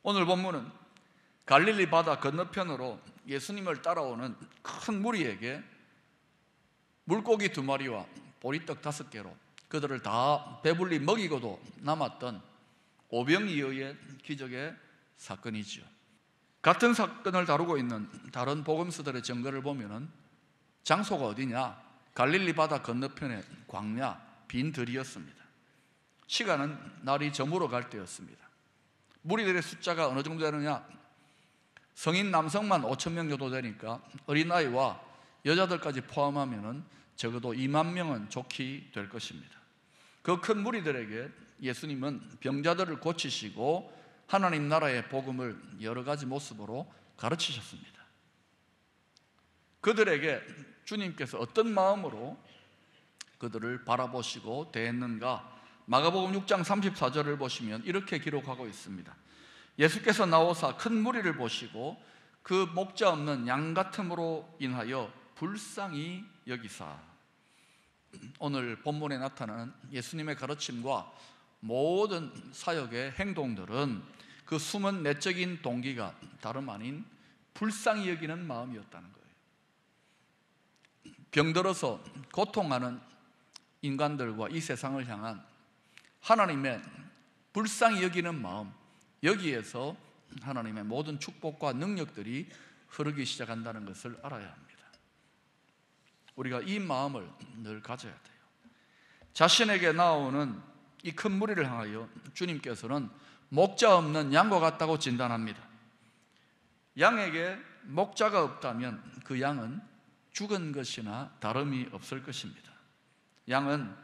오늘 본문은 갈릴리 바다 건너편으로 예수님을 따라오는 큰 무리에게 물고기 2마리와 보리떡 5개로 그들을 다 배불리 먹이고도 남았던 오병이어의 기적의 사건이죠. 같은 사건을 다루고 있는 다른 복음서들의 증거를 보면 장소가 어디냐? 갈릴리 바다 건너편의 광야, 빈 들이었습니다. 시간은 날이 저물어 갈 때였습니다. 무리들의 숫자가 어느 정도 되느냐? 성인 남성만 5,000명 정도 되니까 어린아이와 여자들까지 포함하면 적어도 2만 명은 좋게 될 것입니다. 그 큰 무리들에게 예수님은 병자들을 고치시고 하나님 나라의 복음을 여러 가지 모습으로 가르치셨습니다. 그들에게 주님께서 어떤 마음으로 그들을 바라보시고 대했는가? 마가복음 6장 34절을 보시면 이렇게 기록하고 있습니다. 예수께서 나오사 큰 무리를 보시고 그 목자 없는 양 같음으로 인하여 불쌍히 여기사. 오늘 본문에 나타나는 예수님의 가르침과 모든 사역의 행동들은 그 숨은 내적인 동기가 다름 아닌 불쌍히 여기는 마음이었다는 거예요. 병들어서 고통하는 인간들과 이 세상을 향한 하나님의 불쌍히 여기는 마음, 여기에서 하나님의 모든 축복과 능력들이 흐르기 시작한다는 것을 알아야 합니다. 우리가 이 마음을 늘 가져야 돼요. 자신에게 나오는 이 큰 무리를 향하여 주님께서는 목자 없는 양과 같다고 진단합니다. 양에게 목자가 없다면 그 양은 죽은 것이나 다름이 없을 것입니다. 양은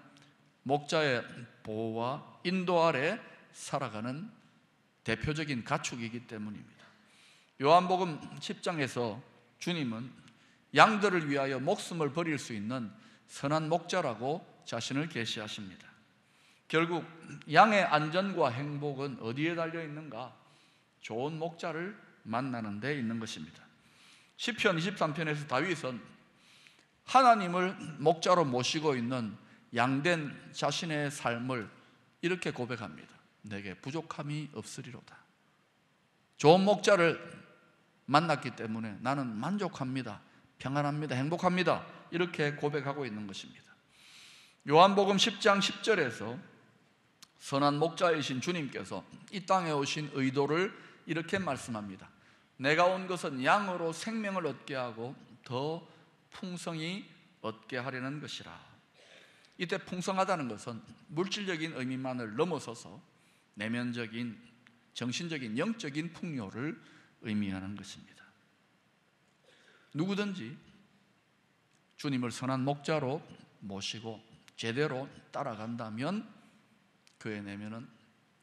목자의 보호와 인도 아래 살아가는 대표적인 가축이기 때문입니다. 요한복음 10장에서 주님은 양들을 위하여 목숨을 버릴 수 있는 선한 목자라고 자신을 계시하십니다. 결국 양의 안전과 행복은 어디에 달려 있는가? 좋은 목자를 만나는 데 있는 것입니다. 시편 23편에서 다윗은 하나님을 목자로 모시고 있는 양된 자신의 삶을 이렇게 고백합니다. 내게 부족함이 없으리로다. 좋은 목자를 만났기 때문에 나는 만족합니다, 평안합니다, 행복합니다, 이렇게 고백하고 있는 것입니다. 요한복음 10장 10절에서 선한 목자이신 주님께서 이 땅에 오신 의도를 이렇게 말씀합니다. 내가 온 것은 양으로 생명을 얻게 하고 더 풍성히 얻게 하려는 것이라. 이때 풍성하다는 것은 물질적인 의미만을 넘어서서 내면적인, 정신적인, 영적인 풍요를 의미하는 것입니다. 누구든지 주님을 선한 목자로 모시고 제대로 따라간다면 그의 내면은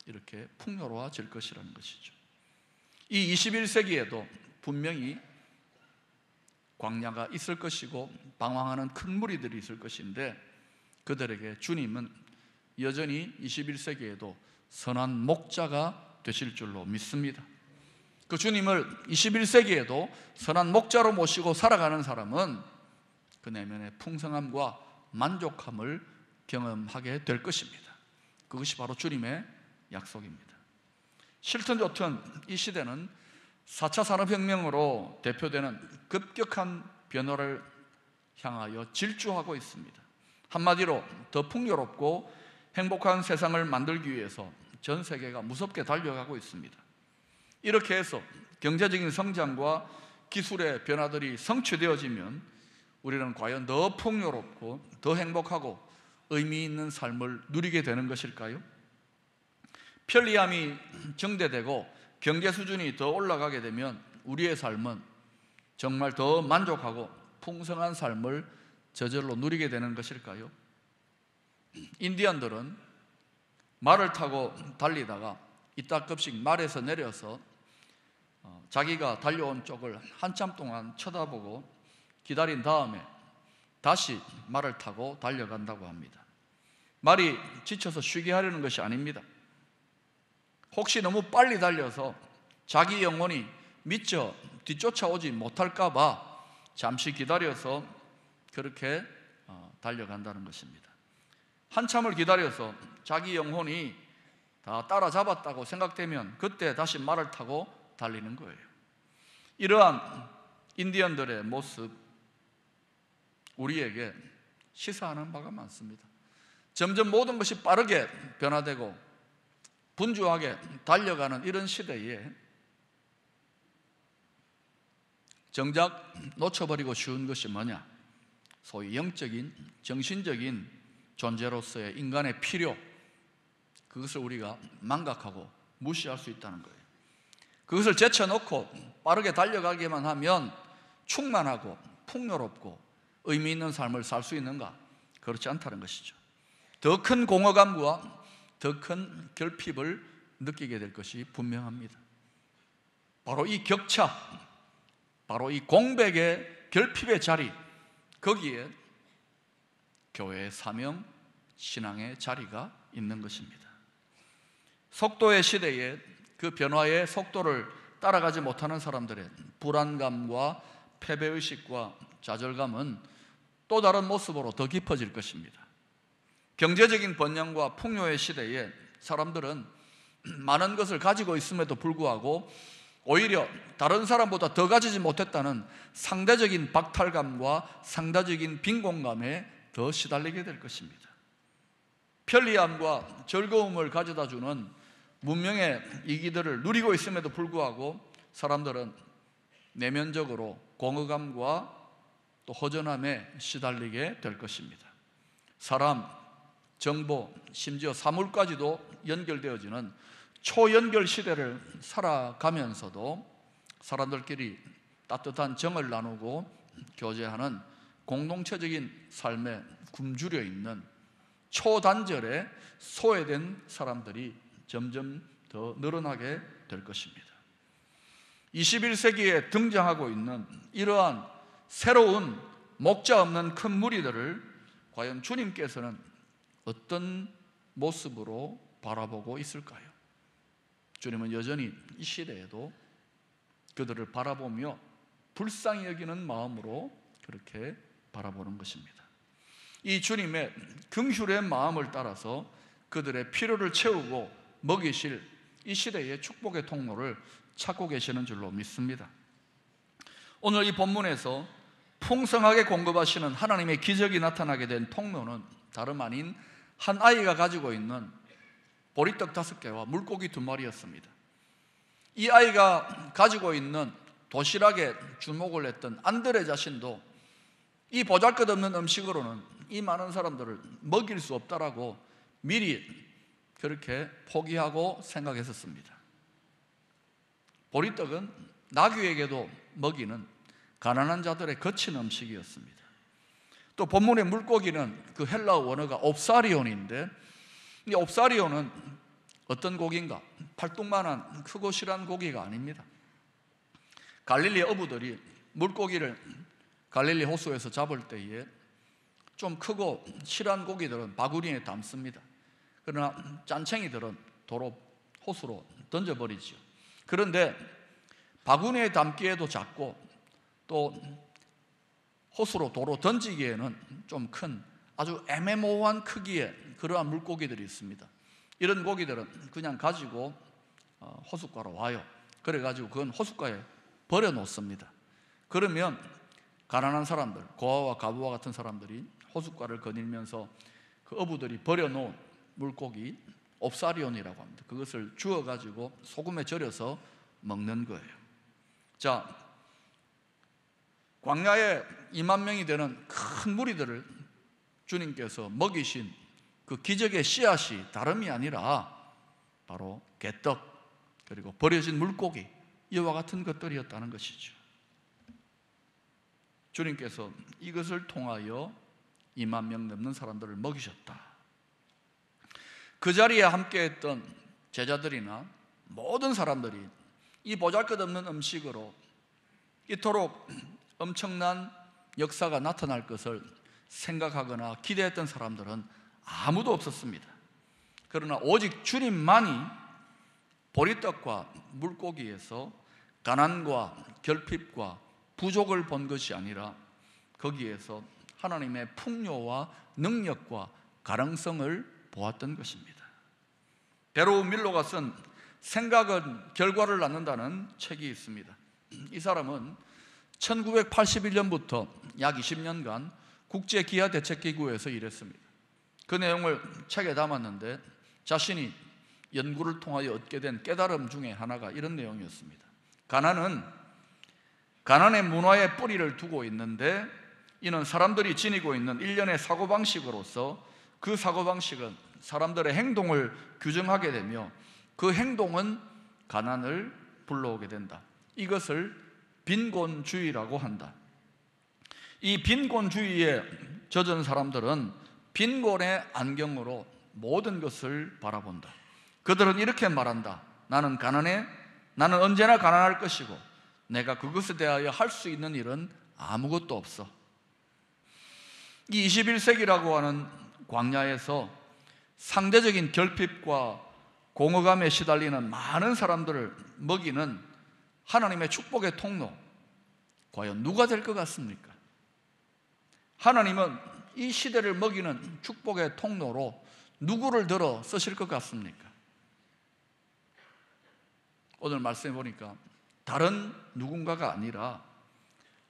이렇게 풍요로워질 것이라는 것이죠. 이 21세기에도 분명히 광야가 있을 것이고 방황하는 큰 무리들이 있을 것인데 그들에게 주님은 여전히 21세기에도 선한 목자가 되실 줄로 믿습니다. 그 주님을 21세기에도 선한 목자로 모시고 살아가는 사람은 그 내면의 풍성함과 만족함을 경험하게 될 것입니다. 그것이 바로 주님의 약속입니다. 싫든 좋든 이 시대는 4차 산업혁명으로 대표되는 급격한 변화를 향하여 질주하고 있습니다. 한마디로 더 풍요롭고 행복한 세상을 만들기 위해서 전 세계가 무섭게 달려가고 있습니다. 이렇게 해서 경제적인 성장과 기술의 변화들이 성취되어지면 우리는 과연 더 풍요롭고 더 행복하고 의미 있는 삶을 누리게 되는 것일까요? 편리함이 증대되고 경제 수준이 더 올라가게 되면 우리의 삶은 정말 더 만족하고 풍성한 삶을 저절로 누리게 되는 것일까요? 인디언들은 말을 타고 달리다가 이따금씩 말에서 내려서 자기가 달려온 쪽을 한참 동안 쳐다보고 기다린 다음에 다시 말을 타고 달려간다고 합니다. 말이 지쳐서 쉬게 하려는 것이 아닙니다. 혹시 너무 빨리 달려서 자기 영혼이 미쳐 뒤쫓아오지 못할까 봐 잠시 기다려서 그렇게 달려간다는 것입니다. 한참을 기다려서 자기 영혼이 다 따라잡았다고 생각되면 그때 다시 말을 타고 달리는 거예요. 이러한 인디언들의 모습, 우리에게 시사하는 바가 많습니다. 점점 모든 것이 빠르게 변화되고 분주하게 달려가는 이런 시대에 정작 놓쳐버리고 쉬운 것이 뭐냐? 소위 영적인, 정신적인 존재로서의 인간의 필요, 그것을 우리가 망각하고 무시할 수 있다는 거예요. 그것을 제쳐놓고 빠르게 달려가기만 하면 충만하고 풍요롭고 의미 있는 삶을 살 수 있는가? 그렇지 않다는 것이죠. 더 큰 공허감과 더 큰 결핍을 느끼게 될 것이 분명합니다. 바로 이 격차, 바로 이 공백의 결핍의 자리, 거기에 교회의 사명, 신앙의 자리가 있는 것입니다. 속도의 시대에 그 변화의 속도를 따라가지 못하는 사람들의 불안감과 패배의식과 좌절감은 또 다른 모습으로 더 깊어질 것입니다. 경제적인 번영과 풍요의 시대에 사람들은 많은 것을 가지고 있음에도 불구하고 오히려 다른 사람보다 더 가지지 못했다는 상대적인 박탈감과 상대적인 빈곤감에 더 시달리게 될 것입니다. 편리함과 즐거움을 가져다주는 문명의 이기들을 누리고 있음에도 불구하고 사람들은 내면적으로 공허감과 또 허전함에 시달리게 될 것입니다. 사람, 정보, 심지어 사물까지도 연결되어지는 초연결 시대를 살아가면서도 사람들끼리 따뜻한 정을 나누고 교제하는 공동체적인 삶에 굶주려 있는 초단절에 소외된 사람들이 점점 더 늘어나게 될 것입니다. 21세기에 등장하고 있는 이러한 새로운 목자 없는 큰 무리들을 과연 주님께서는 어떤 모습으로 바라보고 있을까요? 주님은 여전히 이 시대에도 그들을 바라보며 불쌍히 여기는 마음으로 그렇게 바라보는 것입니다. 이 주님의 긍휼의 마음을 따라서 그들의 필요를 채우고 먹이실 이 시대의 축복의 통로를 찾고 계시는 줄로 믿습니다. 오늘 이 본문에서 풍성하게 공급하시는 하나님의 기적이 나타나게 된 통로는 다름 아닌 한 아이가 가지고 있는 보리떡 5개와 물고기 2마리였습니다. 이 아이가 가지고 있는 도시락에 주목을 했던 안드레 자신도 이 보잘것없는 음식으로는 이 많은 사람들을 먹일 수 없다라고 미리 그렇게 포기하고 생각했었습니다. 보리떡은 나귀에게도 먹이는 가난한 자들의 거친 음식이었습니다. 또 본문의 물고기는 그 헬라어 원어가 옵사리온인데 이 옵사리온은 어떤 고기인가? 팔뚝만한 크고 실한 고기가 아닙니다. 갈릴리 어부들이 물고기를 갈릴리 호수에서 잡을 때에 좀 크고 실한 고기들은 바구니에 담습니다. 그러나 짠챙이들은 도로 호수로 던져버리죠. 그런데 바구니에 담기에도 작고 또 호수로 도로 던지기에는 좀 큰 아주 애매모호한 크기의 그러한 물고기들이 있습니다. 이런 고기들은 그냥 가지고 호숫가로 와요. 그래가지고 그건 호숫가에 버려놓습니다. 그러면 가난한 사람들, 고아와 가부와 같은 사람들이 호숫가를 거닐면서 그 어부들이 버려놓은 물고기 옵사리온이라고 합니다. 그것을 주워가지고 소금에 절여서 먹는 거예요. 자, 광야에 2만 명이 되는 큰 무리들을 주님께서 먹이신 그 기적의 씨앗이 다름이 아니라 바로 개떡 그리고 버려진 물고기 이와 같은 것들이었다는 것이죠. 주님께서 이것을 통하여 2만 명 넘는 사람들을 먹이셨다. 그 자리에 함께했던 제자들이나 모든 사람들이 이 보잘것없는 음식으로 이토록 엄청난 역사가 나타날 것을 생각하거나 기대했던 사람들은 아무도 없었습니다. 그러나 오직 주님만이 보리떡과 물고기에서 가난과 결핍과 부족을 본 것이 아니라 거기에서 하나님의 풍요와 능력과 가능성을 보았던 것입니다. 베로우 밀로가 쓴 생각은 결과를 낳는다는 책이 있습니다. 이 사람은 1981년부터 약 20년간 국제기아대책기구에서 일했습니다. 그 내용을 책에 담았는데 자신이 연구를 통하여 얻게 된 깨달음 중에 하나가 이런 내용이었습니다. 가난은 가난의 문화의 뿌리를 두고 있는데 이는 사람들이 지니고 있는 일련의 사고방식으로서 그 사고방식은 사람들의 행동을 규정하게 되며 그 행동은 가난을 불러오게 된다. 이것을 빈곤주의라고 한다. 이 빈곤주의에 젖은 사람들은 빈곤의 안경으로 모든 것을 바라본다. 그들은 이렇게 말한다. 나는 가난해. 나는 언제나 가난할 것이고 내가 그것에 대하여 할 수 있는 일은 아무것도 없어. 이 21세기라고 하는 광야에서 상대적인 결핍과 공허감에 시달리는 많은 사람들을 먹이는 하나님의 축복의 통로, 과연 누가 될 것 같습니까? 하나님은 이 시대를 먹이는 축복의 통로로 누구를 들어 쓰실 것 같습니까? 오늘 말씀해 보니까 다른 누군가가 아니라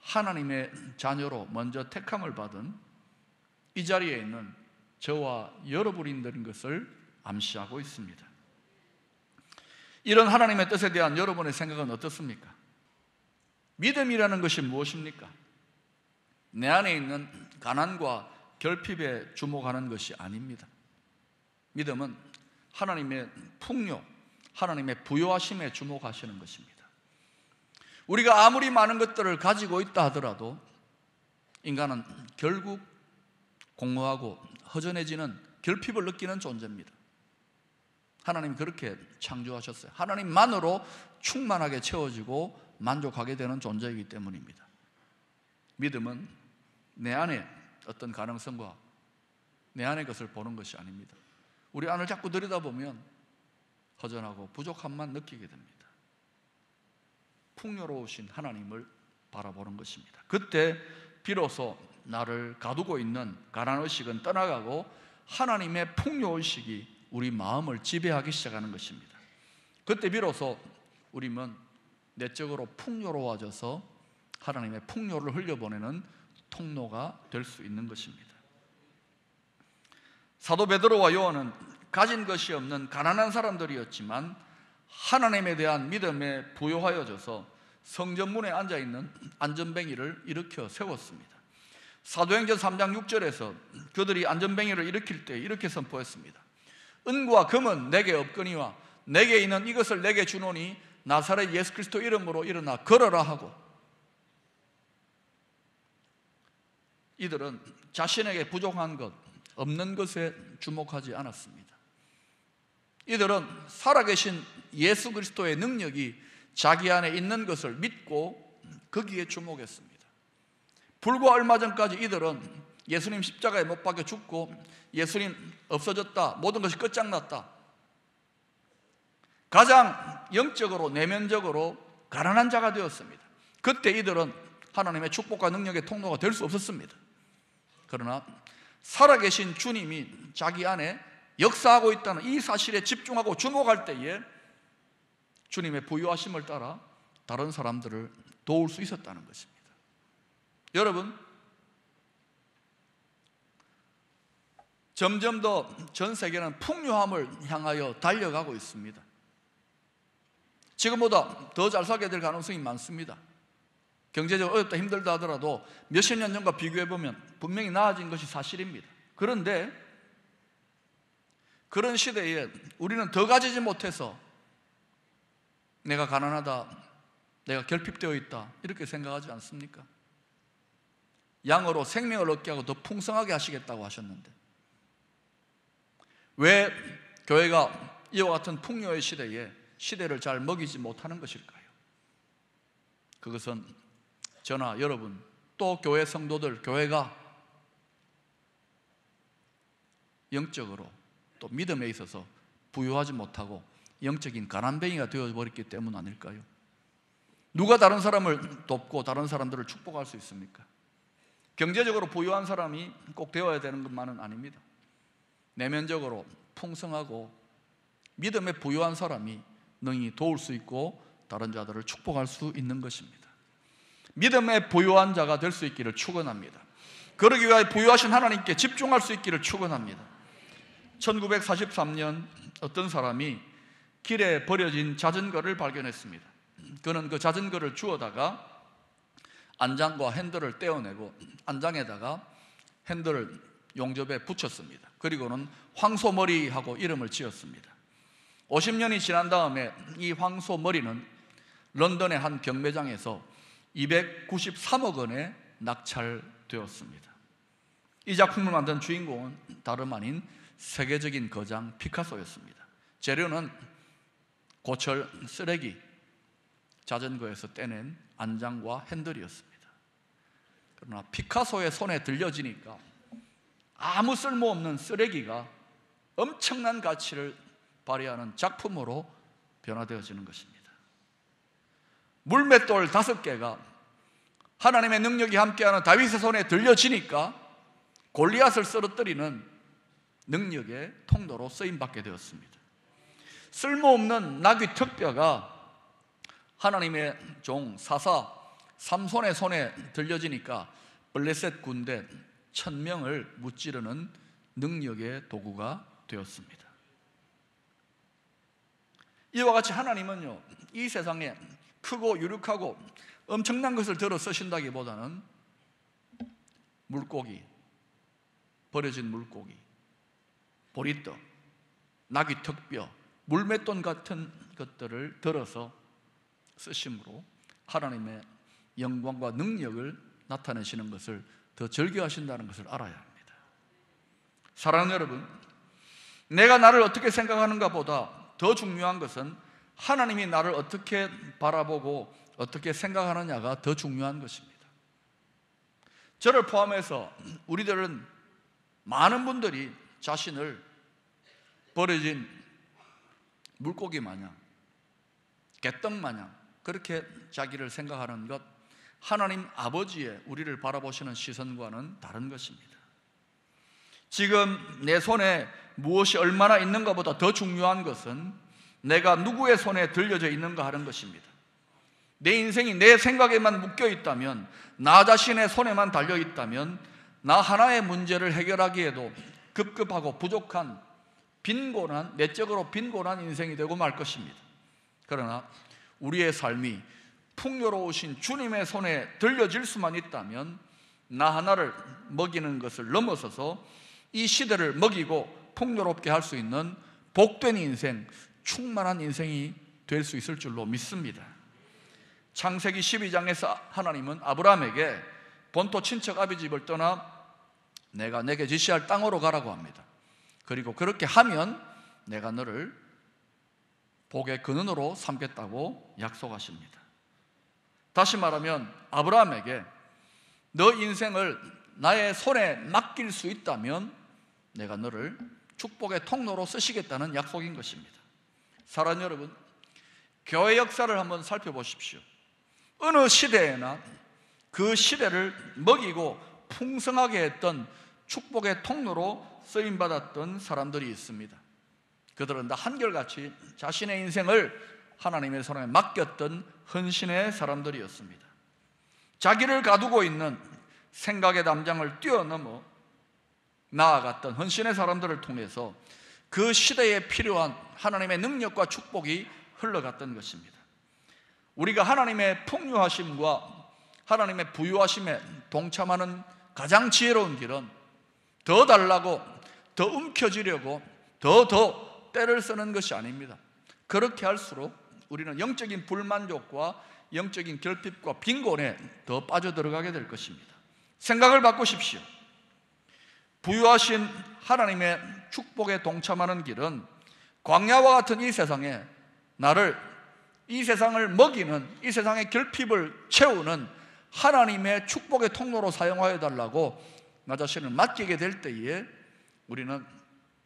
하나님의 자녀로 먼저 택함을 받은 이 자리에 있는 저와 여러분인 것을 암시하고 있습니다. 이런 하나님의 뜻에 대한 여러분의 생각은 어떻습니까? 믿음이라는 것이 무엇입니까? 내 안에 있는 가난과 결핍에 주목하는 것이 아닙니다. 믿음은 하나님의 풍요, 하나님의 부요하심에 주목하시는 것입니다. 우리가 아무리 많은 것들을 가지고 있다 하더라도 인간은 결국 공허하고 허전해지는 결핍을 느끼는 존재입니다. 하나님이 그렇게 창조하셨어요. 하나님만으로 충만하게 채워지고 만족하게 되는 존재이기 때문입니다. 믿음은 내 안에 어떤 가능성과 내 안의 것을 보는 것이 아닙니다. 우리 안을 자꾸 들여다보면 허전하고 부족함만 느끼게 됩니다. 풍요로우신 하나님을 바라보는 것입니다. 그때 비로소 나를 가두고 있는 가난의식은 떠나가고 하나님의 풍요의식이 우리 마음을 지배하기 시작하는 것입니다. 그때 비로소 우리는 내적으로 풍요로워져서 하나님의 풍요를 흘려보내는 통로가 될 수 있는 것입니다. 사도 베드로와 요한은 가진 것이 없는 가난한 사람들이었지만 하나님에 대한 믿음에 부요하여져서 성전문에 앉아있는 안전뱅이를 일으켜 세웠습니다. 사도행전 3장 6절에서 그들이 안전뱅이를 일으킬 때 이렇게 선포했습니다. 은과 금은 내게 없거니와 내게 있는 이것을 내게 주노니 나사렛 예수 그리스도 이름으로 일어나 걸어라 하고, 이들은 자신에게 부족한 것, 없는 것에 주목하지 않았습니다. 이들은 살아계신 예수 그리스도의 능력이 자기 안에 있는 것을 믿고 거기에 주목했습니다. 불과 얼마 전까지 이들은 예수님 십자가에 못 박혀 죽고 예수님 없어졌다, 모든 것이 끝장났다, 가장 영적으로 내면적으로 가난한 자가 되었습니다. 그때 이들은 하나님의 축복과 능력의 통로가 될 수 없었습니다. 그러나 살아계신 주님이 자기 안에 역사하고 있다는 이 사실에 집중하고 주목할 때에 주님의 부유하심을 따라 다른 사람들을 도울 수 있었다는 것입니다. 여러분, 점점 더 전 세계는 풍요함을 향하여 달려가고 있습니다. 지금보다 더 잘 살게 될 가능성이 많습니다. 경제적으로 어렵다 힘들다 하더라도 몇십 년 전과 비교해보면 분명히 나아진 것이 사실입니다. 그런데 그런 시대에 우리는 더 가지지 못해서 내가 가난하다, 내가 결핍되어 있다 이렇게 생각하지 않습니까? 양으로 생명을 얻게 하고 더 풍성하게 하시겠다고 하셨는데 왜 교회가 이와 같은 풍요의 시대에 시대를 잘 먹이지 못하는 것일까요? 그것은 저나 여러분 또 교회 성도들, 교회가 영적으로 또 믿음에 있어서 부유하지 못하고 영적인 가난뱅이가 되어버렸기 때문 아닐까요? 누가 다른 사람을 돕고 다른 사람들을 축복할 수 있습니까? 경제적으로 부유한 사람이 꼭 되어야 되는 것만은 아닙니다. 내면적으로 풍성하고 믿음에 부유한 사람이 능히 도울 수 있고 다른 자들을 축복할 수 있는 것입니다. 믿음에 부유한 자가 될 수 있기를 축원합니다. 그러기 위하여 부유하신 하나님께 집중할 수 있기를 축원합니다. 1943년 어떤 사람이 길에 버려진 자전거를 발견했습니다. 그는 그 자전거를 주워다가 안장과 핸들을 떼어내고 안장에다가 핸들을 용접에 붙였습니다. 그리고는 황소머리하고 이름을 지었습니다. 50년이 지난 다음에 이 황소머리는 런던의 한 경매장에서 293억 원에 낙찰되었습니다. 이 작품을 만든 주인공은 다름 아닌 세계적인 거장 피카소였습니다. 재료는 고철 쓰레기, 자전거에서 떼낸 안장과 핸들이었습니다. 그러나 피카소의 손에 들려지니까 아무 쓸모없는 쓰레기가 엄청난 가치를 발휘하는 작품으로 변화되어지는 것입니다. 물맷돌 5개가 하나님의 능력이 함께하는 다윗의 손에 들려지니까 골리앗을 쓰러뜨리는 능력의 통로로 쓰임받게 되었습니다. 쓸모없는 나귀 턱뼈가 하나님의 종 사사 삼손의 손에 들려지니까 블레셋 군대 1000명을 무찌르는 능력의 도구가 되었습니다. 이와 같이 하나님은요, 이 세상에 크고 유력하고 엄청난 것을 들어 쓰신다기보다는 물고기, 버려진 물고기, 보리떡, 나귀 턱뼈, 물맷돈 같은 것들을 들어서 쓰심으로 하나님의 영광과 능력을 나타내시는 것을 더 즐겨하신다는 것을 알아야 합니다. 사랑하는 여러분, 내가 나를 어떻게 생각하는가 보다 더 중요한 것은 하나님이 나를 어떻게 바라보고 어떻게 생각하느냐가 더 중요한 것입니다. 저를 포함해서 우리들은 많은 분들이 자신을 버려진 물고기 마냥, 개떡 마냥 그렇게 자기를 생각하는 것, 하나님 아버지의 우리를 바라보시는 시선과는 다른 것입니다. 지금 내 손에 무엇이 얼마나 있는가 보다 더 중요한 것은 내가 누구의 손에 들려져 있는가 하는 것입니다. 내 인생이 내 생각에만 묶여 있다면, 나 자신의 손에만 달려 있다면 나 하나의 문제를 해결하기에도 급급하고 부족한 빈곤한, 내적으로 빈곤한 인생이 되고 말 것입니다. 그러나 우리의 삶이 풍요로우신 주님의 손에 들려질 수만 있다면 나 하나를 먹이는 것을 넘어서서 이 시대를 먹이고 풍요롭게 할 수 있는 복된 인생, 충만한 인생이 될 수 있을 줄로 믿습니다. 창세기 12장에서 하나님은 아브라함에게 본토 친척 아비 집을 떠나 내가 내게 지시할 땅으로 가라고 합니다. 그리고 그렇게 하면 내가 너를 복의 근원으로 삼겠다고 약속하십니다. 다시 말하면 아브라함에게 너 인생을 나의 손에 맡길 수 있다면 내가 너를 축복의 통로로 쓰시겠다는 약속인 것입니다. 사랑하는 여러분, 교회 역사를 한번 살펴보십시오. 어느 시대에나 그 시대를 먹이고 풍성하게 했던 축복의 통로로 쓰임받았던 사람들이 있습니다. 그들은 다 한결같이 자신의 인생을 하나님의 손에 맡겼던 헌신의 사람들이었습니다. 자기를 가두고 있는 생각의 담장을 뛰어넘어 나아갔던 헌신의 사람들을 통해서 그 시대에 필요한 하나님의 능력과 축복이 흘러갔던 것입니다. 우리가 하나님의 풍요하심과 하나님의 부유하심에 동참하는 가장 지혜로운 길은 더 달라고, 더 움켜쥐려고 더 때를 쓰는 것이 아닙니다. 그렇게 할수록 우리는 영적인 불만족과 영적인 결핍과 빈곤에 더 빠져들어가게 될 것입니다. 생각을 바꾸십시오. 부유하신 하나님의 축복에 동참하는 길은 광야와 같은 이 세상에 나를, 이 세상을 먹이는, 이 세상의 결핍을 채우는 하나님의 축복의 통로로 사용하여 달라고 나 자신을 맡기게 될 때에 우리는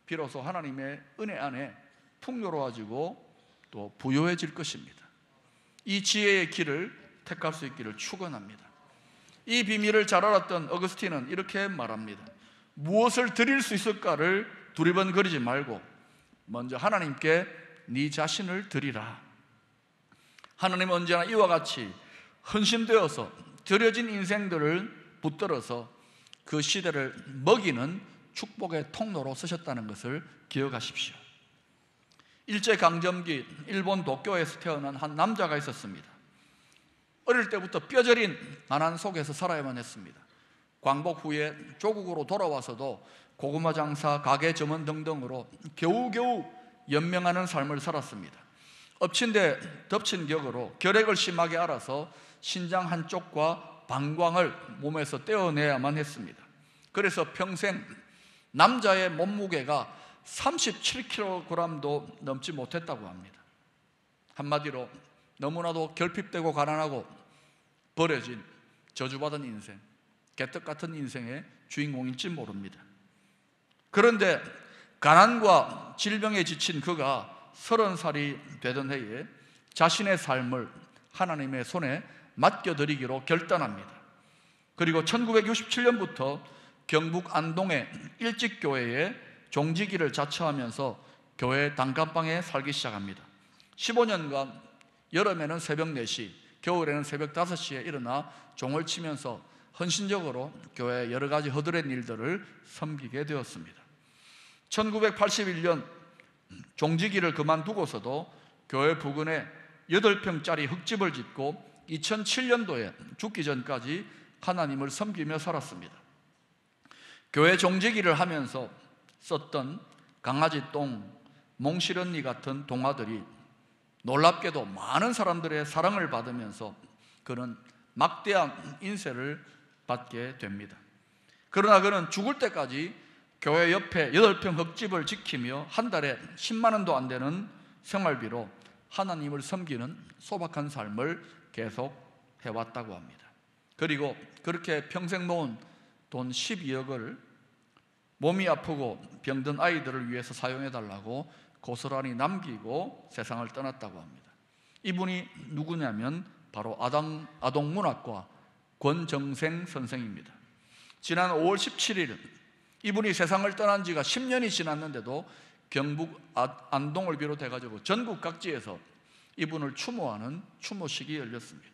비로소 하나님의 은혜 안에 풍요로워지고 또 부유해질 것입니다. 이 지혜의 길을 택할 수 있기를 축원합니다. 이 비밀을 잘 알았던 어거스틴은 이렇게 말합니다. 무엇을 드릴 수 있을까를 두리번거리지 말고 먼저 하나님께 네 자신을 드리라. 하나님은 언제나 이와 같이 헌신되어서 드려진 인생들을 붙들어서 그 시대를 먹이는 축복의 통로로 쓰셨다는 것을 기억하십시오. 일제강점기 일본 도쿄에서 태어난 한 남자가 있었습니다. 어릴 때부터 뼈저린 가난 속에서 살아야만 했습니다. 광복 후에 조국으로 돌아와서도 고구마 장사, 가게 점원 등등으로 겨우겨우 연명하는 삶을 살았습니다. 엎친 데 덮친 격으로 결핵을 심하게 앓아서 신장 한쪽과 방광을 몸에서 떼어내야만 했습니다. 그래서 평생 남자의 몸무게가 37kg도 넘지 못했다고 합니다. 한마디로 너무나도 결핍되고 가난하고 버려진 저주받은 인생, 개떡 같은 인생의 주인공일지 모릅니다. 그런데 가난과 질병에 지친 그가 30살이 되던 해에 자신의 삶을 하나님의 손에 맡겨드리기로 결단합니다. 그리고 1967년부터 경북 안동의 일직교회에 종지기를 자처하면서 교회 단칸방에 살기 시작합니다. 15년간 여름에는 새벽 4시, 겨울에는 새벽 5시에 일어나 종을 치면서 헌신적으로 교회의 여러 가지 허드렛 일들을 섬기게 되었습니다. 1981년 종지기를 그만두고서도 교회 부근에 8평짜리 흙집을 짓고 2007년도에 죽기 전까지 하나님을 섬기며 살았습니다. 교회 종지기를 하면서 썼던 강아지 똥, 몽실언니 같은 동화들이 놀랍게도 많은 사람들의 사랑을 받으면서 그는 막대한 인세를 받게 됩니다. 그러나 그는 죽을 때까지 교회 옆에 8평 흙집을 지키며 한 달에 10만 원도 안 되는 생활비로 하나님을 섬기는 소박한 삶을 계속 해왔다고 합니다. 그리고 그렇게 평생 모은 돈 12억을 몸이 아프고 병든 아이들을 위해서 사용해달라고 고스란히 남기고 세상을 떠났다고 합니다. 이분이 누구냐면 바로 아동문학과 권정생 선생입니다. 지난 5월 17일 이분이 세상을 떠난 지가 10년이 지났는데도 경북 안동을 비롯해가지고 전국 각지에서 이분을 추모하는 추모식이 열렸습니다.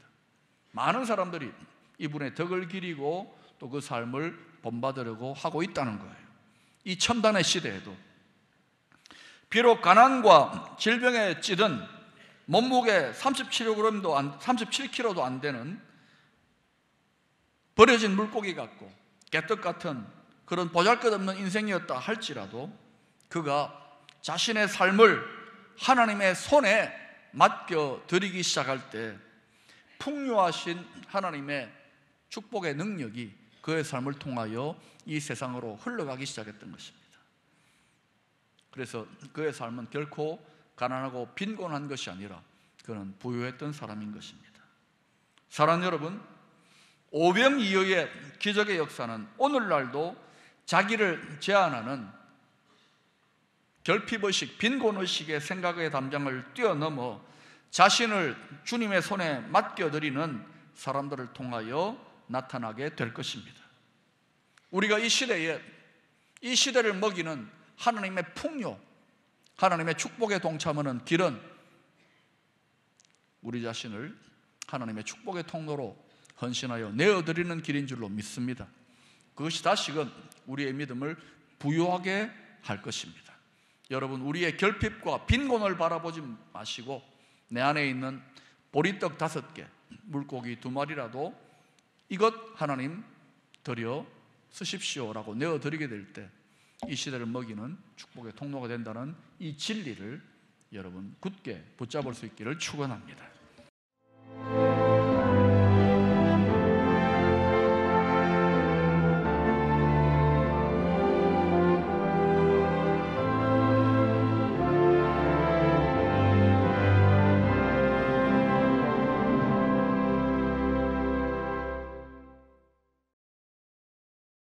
많은 사람들이 이분의 덕을 기리고 또 그 삶을 본받으려고 하고 있다는 거예요. 이 첨단의 시대에도 비록 가난과 질병에 찌든 몸무게 37kg도 안 되는 버려진 물고기 같고 개떡 같은 그런 보잘것없는 인생이었다 할지라도 그가 자신의 삶을 하나님의 손에 맡겨드리기 시작할 때 풍요하신 하나님의 축복의 능력이 그의 삶을 통하여 이 세상으로 흘러가기 시작했던 것입니다. 그래서 그의 삶은 결코 가난하고 빈곤한 것이 아니라 그는 부유했던 사람인 것입니다. 사랑하는 여러분, 오병이어의 기적의 역사는 오늘날도 자기를 제한하는 결핍의식, 빈곤의식의 생각의 담장을 뛰어넘어 자신을 주님의 손에 맡겨드리는 사람들을 통하여 나타나게 될 것입니다. 우리가 이 시대를 먹이는 하나님의 풍요, 하나님의 축복에 동참하는 길은 우리 자신을 하나님의 축복의 통로로 헌신하여 내어드리는 길인 줄로 믿습니다. 그것이 다시금 우리의 믿음을 부유하게 할 것입니다. 여러분, 우리의 결핍과 빈곤을 바라보지 마시고 내 안에 있는 보리떡 5개, 물고기 2마리라도 이것 하나님 드려 쓰십시오라고 내어드리게 될 때 이 시대를 먹이는 축복의 통로가 된다는 이 진리를 여러분 굳게 붙잡을 수 있기를 축원합니다.